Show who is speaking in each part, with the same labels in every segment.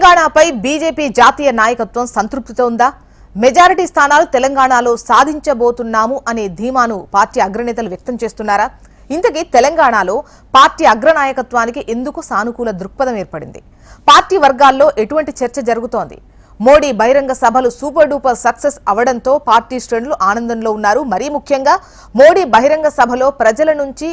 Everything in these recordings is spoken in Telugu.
Speaker 1: తెలంగాణపై బీజేపీ జాతీయ నాయకత్వం సంతృప్తితో ఉందా? మెజారిటీ స్థానాలు తెలంగాణలో సాధించబోతున్నాము అనే ధీమాను పార్టీ అగ్రనేతలు వ్యక్తం చేస్తున్నారా? ఇంతకీ తెలంగాణలో పార్టీ అగ్రనాయకత్వానికి ఎందుకు సానుకూల దృక్పథం ఏర్పడింది? పార్టీ వర్గాల్లో ఎటువంటి చర్చ జరుగుతోంది? మోడీ బహిరంగ సభలు సూపర్ డూపర్ సక్సెస్ అవడంతో పార్టీ శ్రేణులు ఆనందంలో ఉన్నారు. మరీ ముఖ్యంగా మోడీ బహిరంగ సభలో ప్రజల నుంచి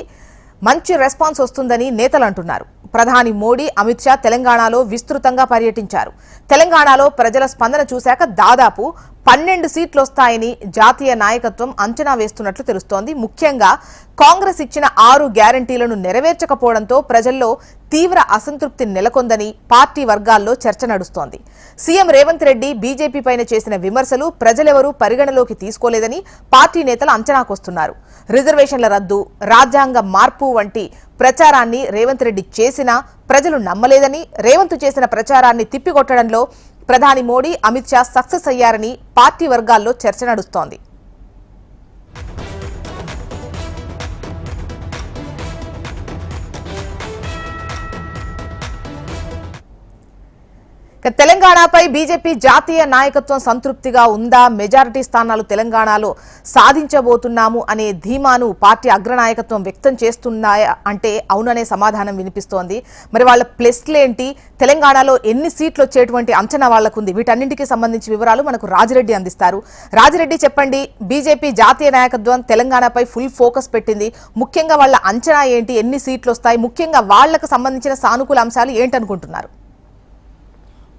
Speaker 1: మంచి రెస్పాన్స్ వస్తుందని నేతలు అంటున్నారు. ప్రధాని మోడీ, అమిత్ షా తెలంగాణలో విస్తృతంగా పర్యటించారు. తెలంగాణలో ప్రజల స్పందన చూశాక దాదాపు 12 సీట్లు వస్తాయని జాతీయ నాయకత్వం అంచనా వేస్తున్నట్లు తెలుస్తోంది. ముఖ్యంగా కాంగ్రెస్ ఇచ్చిన 6 గ్యారంటీలను నెరవేర్చకపోవడంతో ప్రజల్లో తీవ్ర అసంతృప్తి నెలకొందని పార్టీ వర్గాల్లో చర్చ నడుస్తోంది. సీఎం రేవంత్ రెడ్డి బీజేపీ పైన చేసిన విమర్శలు ప్రజలెవరూ పరిగణలోకి తీసుకోలేదని పార్టీ నేతలు అంచనాకొస్తున్నారు. రిజర్వేషన్ల రద్దు, రాజ్యాంగ మార్పు వంటి ప్రచారాన్ని రేవంత్ రెడ్డి చేసినా ప్రజలు నమ్మలేదని, రేవంత్ చేసిన ప్రచారాన్ని తిప్పికొట్టడంలో ప్రధాని మోడీ, అమిత్ షా సక్సెస్ అయ్యారని పార్టీ వర్గాల్లో చర్చ నడుస్తోంది. తెలంగాణపై బీజేపీ జాతీయ నాయకత్వం సంతృప్తిగా ఉందా? మెజారిటీ స్థానాలు తెలంగాణలో సాధించబోతున్నాము అనే ధీమాను పార్టీ అగ్రనాయకత్వం వ్యక్తం చేస్తున్నాయా అంటే అవుననే సమాధానం వినిపిస్తోంది. మరి వాళ్ళ ప్లస్లేంటి? తెలంగాణలో ఎన్ని సీట్లు వచ్చేటువంటి అంచనా వాళ్లకుంది? వీటన్నింటికి సంబంధించి వివరాలు మనకు రాజిరెడ్డి అందిస్తారు. రాజిరెడ్డి, చెప్పండి. బీజేపీ జాతీయ నాయకత్వం తెలంగాణపై ఫుల్ ఫోకస్ పెట్టింది. ముఖ్యంగా వాళ్ళ అంచనా ఏంటి? ఎన్ని సీట్లు వస్తాయి? ముఖ్యంగా వాళ్లకు సంబంధించిన సానుకూల అంశాలు ఏంటనుకుంటున్నారు?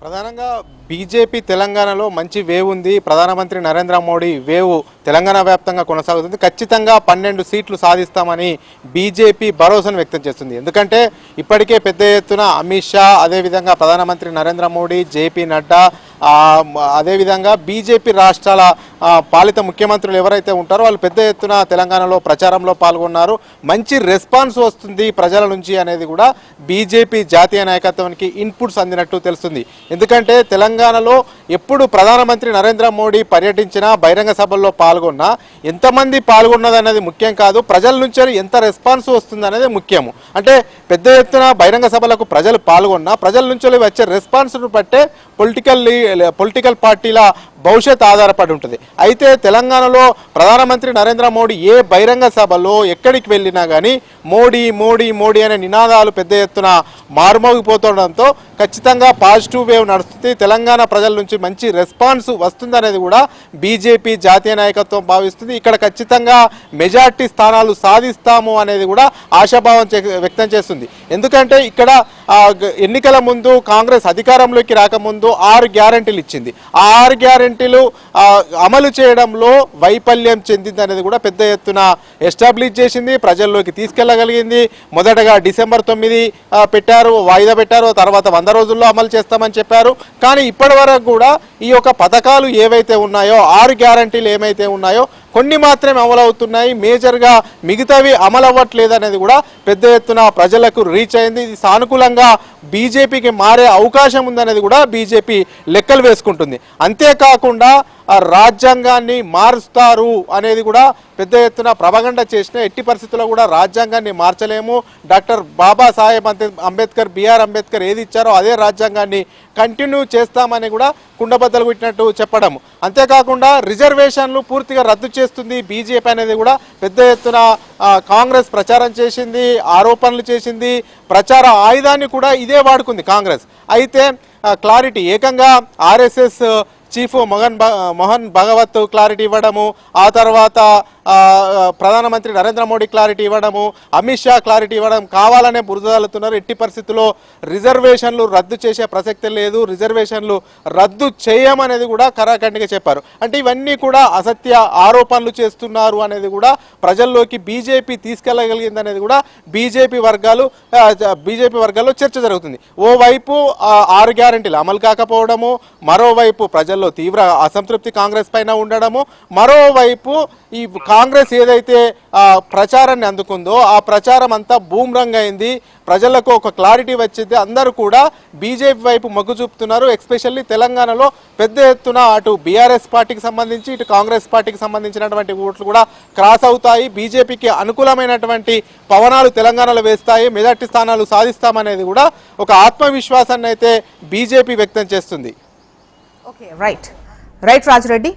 Speaker 2: ప్రధానంగా బీజేపీ తెలంగాణలో మంచి వేవ్ ఉంది. ప్రధానమంత్రి నరేంద్ర మోడీ వేవ్ తెలంగాణ వ్యాప్తంగా కొనసాగుతుంది. ఖచ్చితంగా 12 సీట్లు సాధిస్తామని బీజేపీ భరోసాను వ్యక్తం చేస్తుంది. ఎందుకంటే ఇప్పటికే పెద్ద ఎత్తున అమిత్ షా, అదేవిధంగా ప్రధానమంత్రి నరేంద్ర మోడీ, జేపీ నడ్డా, అదేవిధంగా బీజేపీ రాష్ట్రాల పాలిత ముఖ్యమంత్రులు ఎవరైతే ఉంటారో వాళ్ళు పెద్ద ఎత్తున తెలంగాణలో ప్రచారంలో పాల్గొన్నారు. మంచి రెస్పాన్స్ వస్తుంది ప్రజల నుంచి అనేది కూడా బీజేపీ జాతీయ నాయకత్వానికి ఇన్పుట్స్ అందినట్టు తెలుస్తుంది. ఎందుకంటే తెలంగాణలో ఎప్పుడు ప్రధానమంత్రి నరేంద్ర మోడీ పర్యటించినా, బహిరంగ సభల్లో పాల్గొన్నా ఎంతమంది పాల్గొన్నది అనేది ముఖ్యం కాదు, ప్రజల నుంచి ఎంత రెస్పాన్స్ వస్తుంది అనేది ముఖ్యము. అంటే పెద్ద ఎత్తున బహిరంగ సభలకు ప్రజలు పాల్గొన్నా ప్రజల నుంచి వచ్చే రెస్పాన్స్ను బట్టే పొలిటికల్ పార్టీల భవిష్యత్ ఆధారపడి ఉంటుంది. అయితే తెలంగాణలో ప్రధానమంత్రి నరేంద్ర మోడీ ఏ బహిరంగ సభలో ఎక్కడికి వెళ్ళినా కానీ మోడీ మోడీ మోడీ అనే నినాదాలు పెద్ద ఎత్తున మారుమోగిపోతుండడంతో ఖచ్చితంగా పాజిటివ్ వేవ్ నడుస్తుంది. తెలంగాణ ప్రజల నుంచి మంచి రెస్పాన్స్ వస్తుందనేది కూడా బీజేపీ జాతీయ నాయకత్వం భావిస్తుంది. ఇక్కడ ఖచ్చితంగా మెజార్టీ స్థానాలు సాధిస్తాము అనేది కూడా ఆశాభావం వ్యక్తం చేస్తుంది. ఎందుకంటే ఇక్కడ ఎన్నికల ముందు కాంగ్రెస్ అధికారంలోకి రాకముందు 6 గ్యారంటీలు ఇచ్చింది. ఆ 6 గ్యారంటీలు అమలు చేయడంలో వైఫల్యం చెందింది అనేది కూడా పెద్ద ఎత్తున ఎస్టాబ్లిష్ చేసింది, ప్రజల్లోకి తీసుకెళ్లగలిగింది. మొదటగా డిసెంబర్ 9 పెట్టారు, వాయిదా పెట్టారు. తర్వాత 100 రోజుల్లో అమలు చేస్తామని చెప్పారు. కానీ ఇప్పటి వరకు కూడా ఈ యొక్క పథకాలు ఏవైతే ఉన్నాయో, 6 గ్యారంటీలు ఏమైతే ఉన్నాయో కొన్ని మాత్రమే అమలు అవుతున్నాయి. మేజర్గా మిగతావి అమలు అవ్వట్లేదు అనేది కూడా పెద్ద ఎత్తున ప్రజలకు రీచ్ అయింది. ఇది సానుకూలంగా బీజేపీకి మారే అవకాశం ఉందనేది కూడా బీజేపీ లెక్కలు వేసుకుంటుంది. అంతేకాకుండా రాజ్యాంగాన్ని మారుస్తారు అనేది కూడా పెద్ద ఎత్తున ప్రపగండ చేసిన, ఎట్టి పరిస్థితుల్లో కూడా రాజ్యాంగాన్ని మార్చలేము, డాక్టర్ బాబాసాహెబ్ అంబేద్కర్, బిఆర్ అంబేద్కర్ ఏది ఇచ్చారో అదే రాజ్యాంగాన్ని కంటిన్యూ చేస్తామని కూడా కుండబద్దలు పెట్టినట్టు చెప్పడం. అంతేకాకుండా రిజర్వేషన్లు పూర్తిగా రద్దు చేస్తుంది బీజేపీ అనేది కూడా పెద్ద ఎత్తున కాంగ్రెస్ ప్రచారం చేసింది, ఆరోపణలు చేసింది. ప్రచార ఆయుధాన్ని కూడా ఇదే వాడుకుంది కాంగ్రెస్. అయితే క్లారిటీ ఏకంగా RSS chief Mohan Bhagwat clarity ఇవ్వడము, ఆ తర్వాత ప్రధానమంత్రి నరేంద్ర మోడీ క్లారిటీ ఇవ్వడము, అమిత్ షా క్లారిటీ ఇవ్వడం, కావాలనే బురదలుతున్నారు. ఎట్టి పరిస్థితుల్లో రిజర్వేషన్లు రద్దు చేసే ప్రసక్తి లేదు, రిజర్వేషన్లు రద్దు చేయమనేది కూడా కరాఖండిగా చెప్పారు. అంటే ఇవన్నీ కూడా అసత్య ఆరోపణలు చేస్తున్నారు అనేది కూడా ప్రజల్లోకి బీజేపీ తీసుకెళ్లగలిగింది అనేది కూడా బీజేపీ వర్గాల్లో చర్చ జరుగుతుంది. ఓవైపు 6 గ్యారంటీలు అమలు కాకపోవడము, మరోవైపు ప్రజల్లో తీవ్ర అసంతృప్తి కాంగ్రెస్ పైన ఉండడము, మరోవైపు ఈ కాంగ్రెస్ ఏదైతే ప్రచారాన్ని అందుకుందో ఆ ప్రచారం అంతా బూమ్రంగ్ అయింది. ప్రజలకు ఒక క్లారిటీ వచ్చింది. అందరూ కూడా బీజేపీ వైపు మొగ్గు చూపుతున్నారు. ఎస్పెషల్లీ తెలంగాణలో పెద్ద ఎత్తున అటు బీఆర్ఎస్ పార్టీకి సంబంధించి ఇటు కాంగ్రెస్ పార్టీకి సంబంధించినటువంటి ఓట్లు కూడా క్రాస్ అవుతాయి. బీజేపీకి అనుకూలమైనటువంటి పవనాలు తెలంగాణలో వేస్తాయి. మెజార్టీ స్థానాలు సాధిస్తామనేది కూడా ఒక ఆత్మవిశ్వాసాన్ని అయితే బీజేపీ వ్యక్తం చేస్తుంది.
Speaker 1: Okay, right Raju Reddy.